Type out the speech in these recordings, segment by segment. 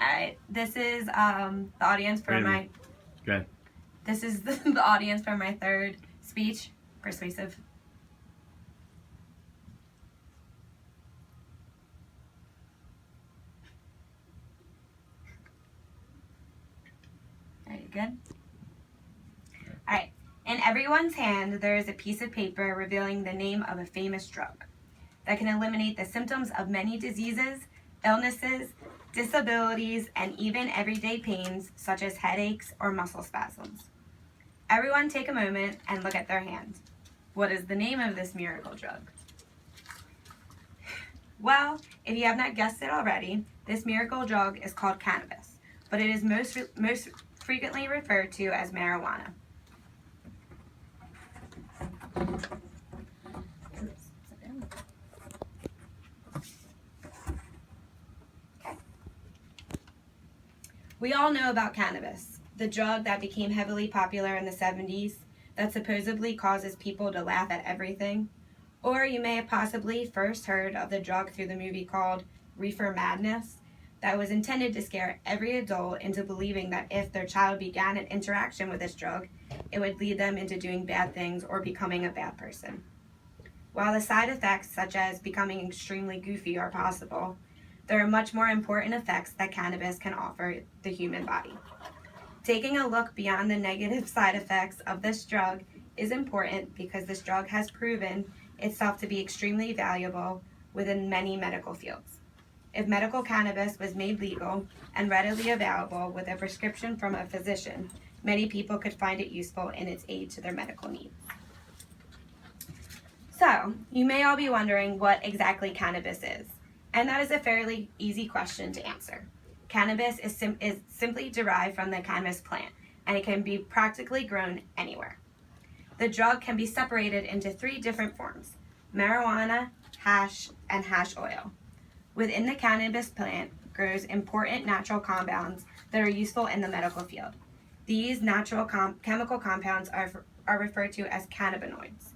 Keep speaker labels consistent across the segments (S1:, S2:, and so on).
S1: Alright, this is the audience for my...
S2: Good.
S1: This is the audience for my third speech, Persuasive. Are you good? Alright, in everyone's hand there is a piece of paper revealing the name of a famous drug that can eliminate the symptoms of many diseases, illnesses, disabilities, and even everyday pains such as headaches or muscle spasms. Everyone take a moment and look at their hand. What is the name of this miracle drug? Well, if you have not guessed it already, this miracle drug is called cannabis, but it is most frequently referred to as marijuana. We all know about cannabis, the drug that became heavily popular in the 70s that supposedly causes people to laugh at everything. Or you may have possibly first heard of the drug through the movie called Reefer Madness that was intended to scare every adult into believing that if their child began an interaction with this drug, it would lead them into doing bad things or becoming a bad person. While the side effects such as becoming extremely goofy are possible, there are much more important effects that cannabis can offer the human body. Taking a look beyond the negative side effects of this drug is important because this drug has proven itself to be extremely valuable within many medical fields. If medical cannabis was made legal and readily available with a prescription from a physician, many people could find it useful in its aid to their medical needs. So, you may all be wondering what exactly cannabis is. And that is a fairly easy question to answer. Cannabis is simply derived from the cannabis plant, and it can be practically grown anywhere. The drug can be separated into 3 different forms: marijuana, hash, and hash oil. Within the cannabis plant grows important natural compounds that are useful in the medical field. These natural chemical compounds are referred to as cannabinoids.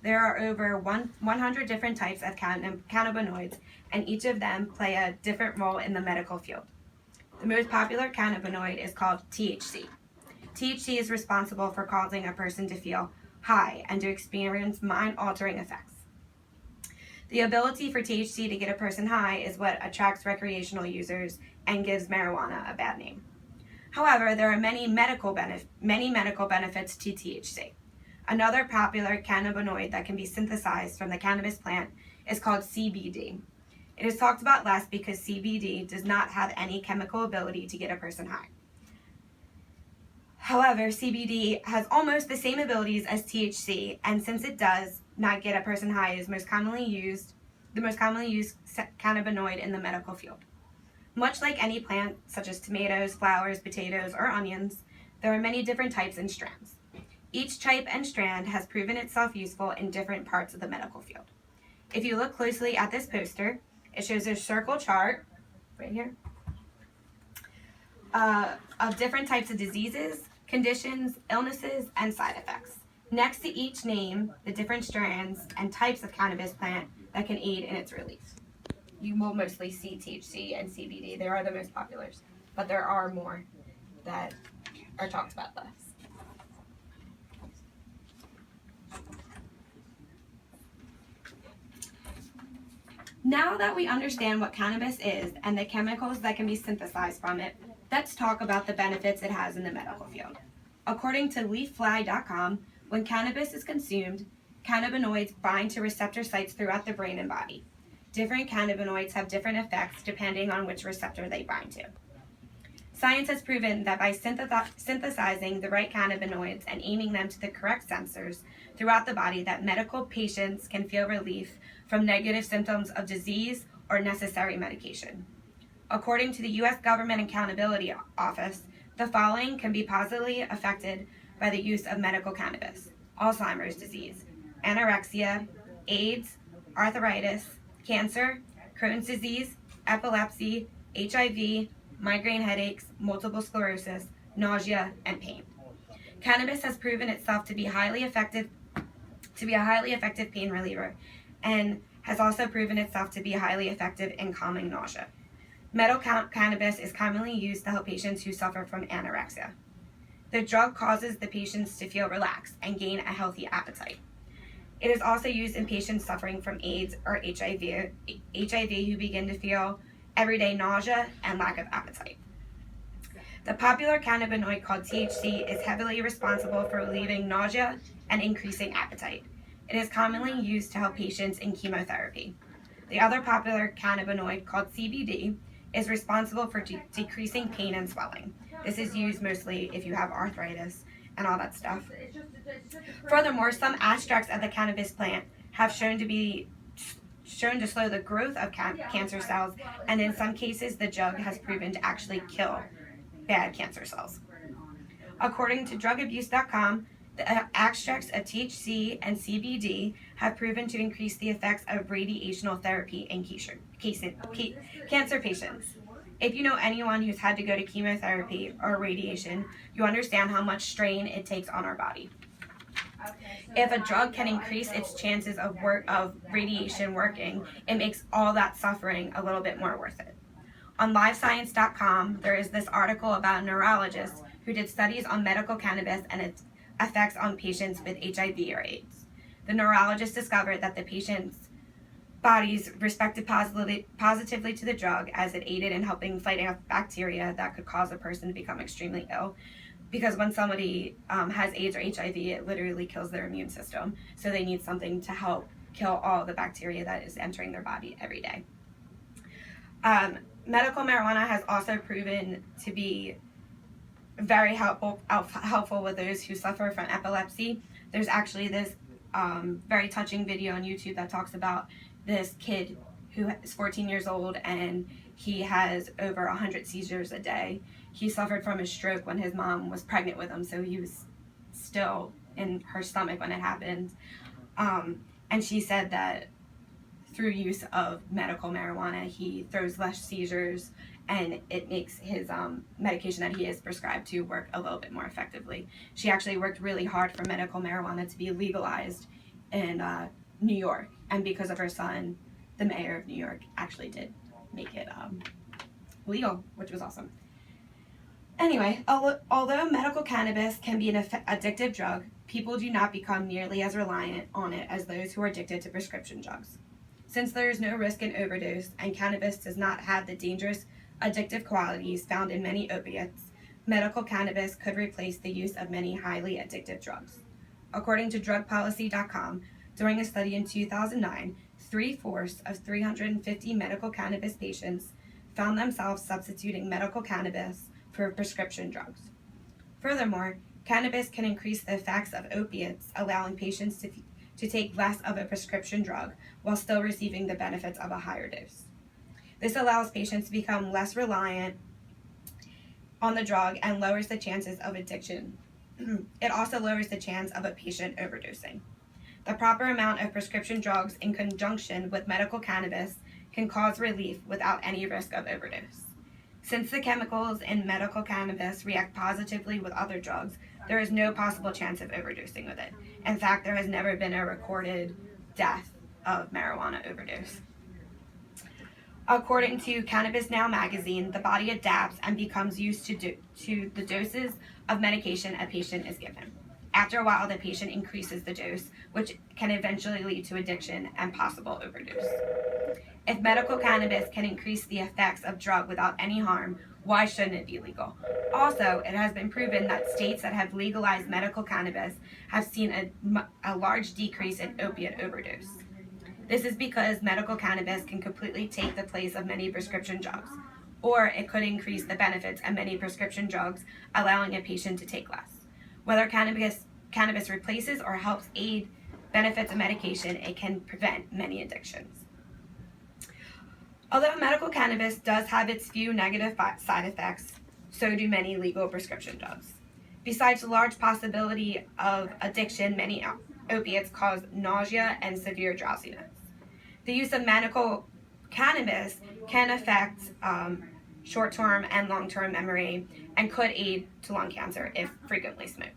S1: There are over 100 different types of cannabinoids, and each of them play a different role in the medical field. The most popular cannabinoid is called THC. THC is responsible for causing a person to feel high and to experience mind-altering effects. The ability for THC to get a person high is what attracts recreational users and gives marijuana a bad name. However, there are many medical benefits to THC. Another popular cannabinoid that can be synthesized from the cannabis plant is called CBD. It is talked about less because CBD does not have any chemical ability to get a person high. However, CBD has almost the same abilities as THC, and since it does not get a person high, it is the most commonly used cannabinoid in the medical field. Much like any plant, such as tomatoes, flowers, potatoes, or onions, there are many different types and strands. Each type and strand has proven itself useful in different parts of the medical field. If you look closely at this poster, it shows a circle chart, right here, of different types of diseases, conditions, illnesses, and side effects. Next to each name, the different strands and types of cannabis plant that can aid in its relief. You will mostly see THC and CBD. They are the most popular, but there are more that are talked about less. Now that we understand what cannabis is and the chemicals that can be synthesized from it, let's talk about the benefits it has in the medical field. According to leaffly.com, when cannabis is consumed, cannabinoids bind to receptor sites throughout the brain and body. Different cannabinoids have different effects depending on which receptor they bind to. Science has proven that by synthesizing the right cannabinoids and aiming them to the correct sensors throughout the body, that medical patients can feel relief from negative symptoms of disease or necessary medication. According to the U.S. Government Accountability Office, the following can be positively affected by the use of medical cannabis: Alzheimer's disease, anorexia, AIDS, arthritis, cancer, Crohn's disease, epilepsy, HIV, migraine headaches, multiple sclerosis, nausea, and pain. Cannabis has proven itself to be a highly effective pain reliever, and has also proven itself to be highly effective in calming nausea. Medical cannabis is commonly used to help patients who suffer from anorexia. The drug causes the patients to feel relaxed and gain a healthy appetite. It is also used in patients suffering from AIDS or HIV who begin to feel everyday nausea and lack of appetite. The popular cannabinoid called THC is heavily responsible for relieving nausea and increasing appetite. It is commonly used to help patients in chemotherapy. The other popular cannabinoid called CBD is responsible for decreasing pain and swelling. This is used mostly if you have arthritis and all that stuff. Furthermore, some extracts of the cannabis plant have shown to slow the growth of cancer cells, and in some cases the drug has proven to actually kill bad cancer cells. According to drugabuse.com, the extracts of THC and CBD have proven to increase the effects of radiational therapy in cancer patients. If you know anyone who's had to go to chemotherapy or radiation, you understand how much strain it takes on our body. If a drug can increase its chances of radiation working, it makes all that suffering a little bit more worth it. On livescience.com, there is this article about a neurologist who did studies on medical cannabis and its effects on patients with HIV or AIDS. The neurologist discovered that the patient's bodies responded positively to the drug as it aided in helping fight off bacteria that could cause a person to become extremely ill. Because when somebody has AIDS or HIV, it literally kills their immune system. So they need something to help kill all the bacteria that is entering their body every day. Medical marijuana has also proven to be very helpful with those who suffer from epilepsy. There's actually this very touching video on YouTube that talks about this kid who is 14 years old and he has over 100 seizures a day. He suffered from a stroke when his mom was pregnant with him, so he was still in her stomach when it happened. And she said that through use of medical marijuana, he throws less seizures and it makes his medication that he is prescribed to work a little bit more effectively. She actually worked really hard for medical marijuana to be legalized in New York, and because of her son, the mayor of New York actually did make it legal, which was awesome. Anyway, although medical cannabis can be an addictive drug, people do not become nearly as reliant on it as those who are addicted to prescription drugs. Since there is no risk in overdose and cannabis does not have the dangerous addictive qualities found in many opiates, medical cannabis could replace the use of many highly addictive drugs. According to drugpolicy.com, during a study in 2009, 3/4 of 350 medical cannabis patients found themselves substituting medical cannabis for prescription drugs. Furthermore, cannabis can increase the effects of opiates, allowing patients to take less of a prescription drug while still receiving the benefits of a higher dose. This allows patients to become less reliant on the drug and lowers the chances of addiction. It also lowers the chance of a patient overdosing. The proper amount of prescription drugs in conjunction with medical cannabis can cause relief without any risk of overdose. Since the chemicals in medical cannabis react positively with other drugs, there is no possible chance of overdosing with it. In fact, there has never been a recorded death of marijuana overdose. According to Cannabis Now magazine, the body adapts and becomes used to the doses of medication a patient is given. After a while, the patient increases the dose, which can eventually lead to addiction and possible overdose. If medical cannabis can increase the effects of drug without any harm, why shouldn't it be legal? Also, it has been proven that states that have legalized medical cannabis have seen a large decrease in opiate overdose. This is because medical cannabis can completely take the place of many prescription drugs, or it could increase the benefits of many prescription drugs, allowing a patient to take less. Whether cannabis replaces or helps aid benefits of medication, it can prevent many addictions. Although medical cannabis does have its few negative side effects, so do many legal prescription drugs. Besides the large possibility of addiction, many opiates cause nausea and severe drowsiness. The use of medical cannabis can affect short-term and long-term memory and could aid to lung cancer if frequently smoked.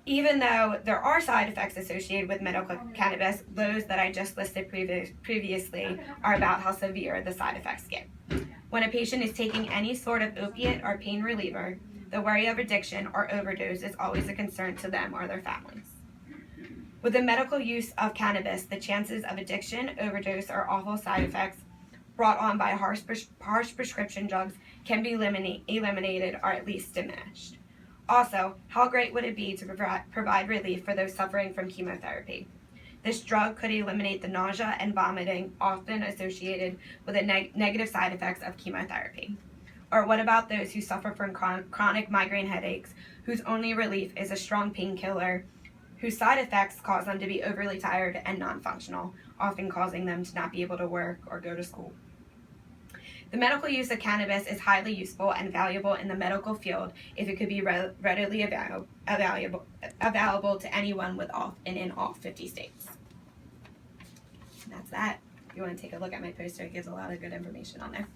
S1: Even though there are side effects associated with medical cannabis, those that I just listed previously are about how severe the side effects get. When a patient is taking any sort of opiate or pain reliever, the worry of addiction or overdose is always a concern to them or their families. With the medical use of cannabis, the chances of addiction, overdose, or awful side effects brought on by harsh prescription drugs can be eliminated or at least diminished. Also, how great would it be to provide relief for those suffering from chemotherapy? This drug could eliminate the nausea and vomiting often associated with the negative side effects of chemotherapy. Or what about those who suffer from chronic migraine headaches, whose only relief is a strong painkiller, whose side effects cause them to be overly tired and non-functional, often causing them to not be able to work or go to school? The medical use of cannabis is highly useful and valuable in the medical field if it could be readily available to anyone in all 50 states. And that's that. If you want to take a look at my poster, it gives a lot of good information on there.